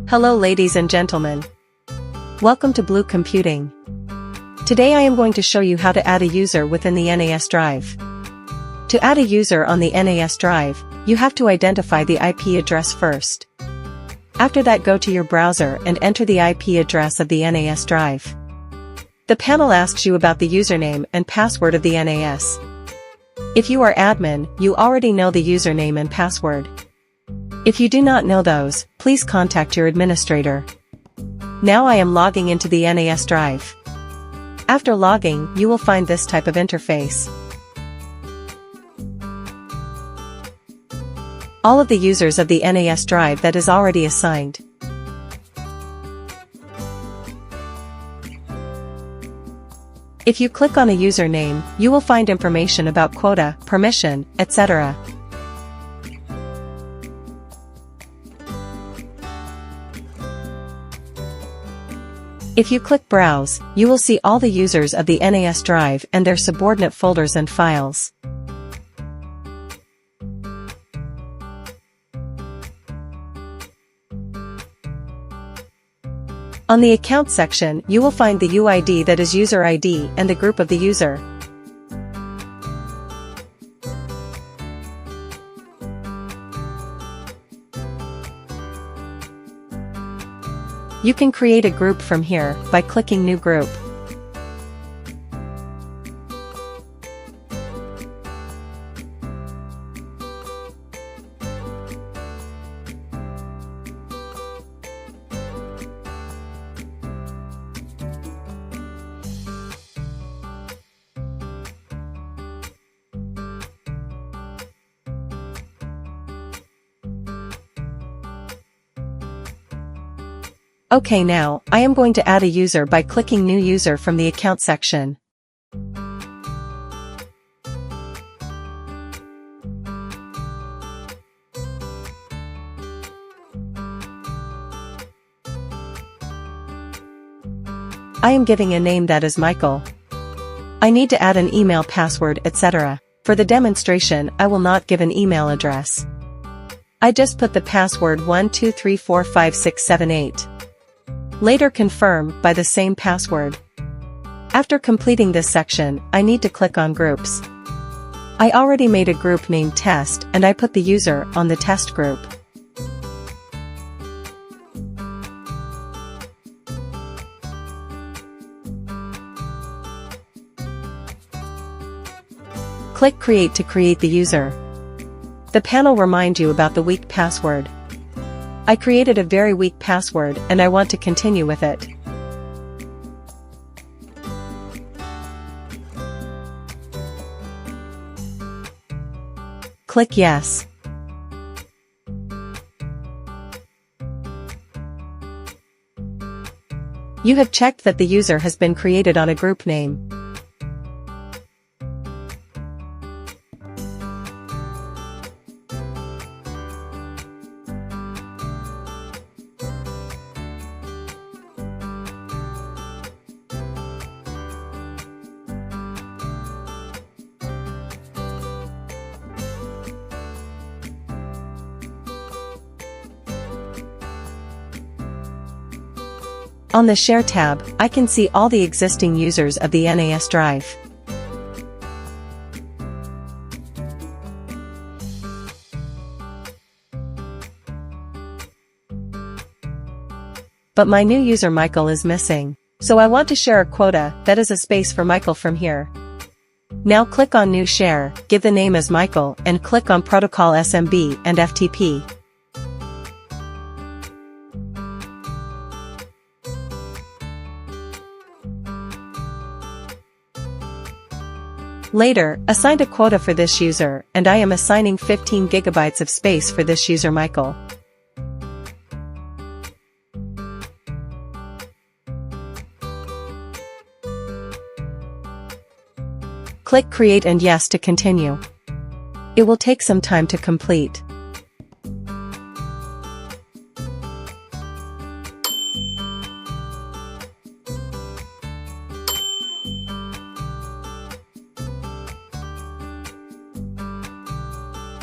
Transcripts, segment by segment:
Hello ladies and gentlemen. Welcome to Blue Computing. Today I am going to show you how to add a user within the NAS drive. To add a user on the NAS drive, you have to identify the IP address first. After that, go to your browser and enter the IP address of the NAS drive. The panel asks you about the username and password of the NAS. If you are admin, you already know the username and password. If you do not know those, please contact your administrator. Now I am logging into the NAS drive. After logging, you will find this type of interface. All of the users of the NAS drive that is already assigned. If you click on a username, you will find information about quota, permission, etc. If you click Browse, you will see all the users of the NAS drive and their subordinate folders and files. On the Account section, you will find the UID, that is user ID, and the group of the user. You can create a group from here by clicking New Group. Okay, now, I am going to add a user by clicking New User from the Account section. I am giving a name that is Michael. I need to add an email, password, etc. For the demonstration, I will not give an email address. I just put the password 12345678. Later confirm by the same password. After completing this section, I need to click on Groups. I already made a group named Test and I put the user on the test group. Click Create to create the user. The panel reminds you about the weak password. I created a very weak password and I want to continue with it. Click Yes. You have checked that the user has been created on a group name. On the Share tab, I can see all the existing users of the NAS drive. But my new user Michael is missing. So I want to share a quota, that is a space for Michael from here. Now click on New Share, give the name as Michael, and click on Protocol SMB and FTP. Later, assigned a quota for this user, and I am assigning 15 GB of space for this user Michael. Click Create and Yes to continue. It will take some time to complete.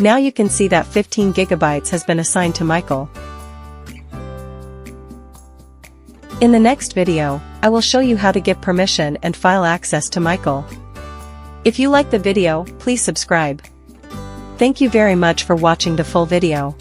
Now you can see that 15 GB has been assigned to Michael. In the next video, I will show you how to give permission and file access to Michael. If you like the video, please subscribe. Thank you very much for watching the full video.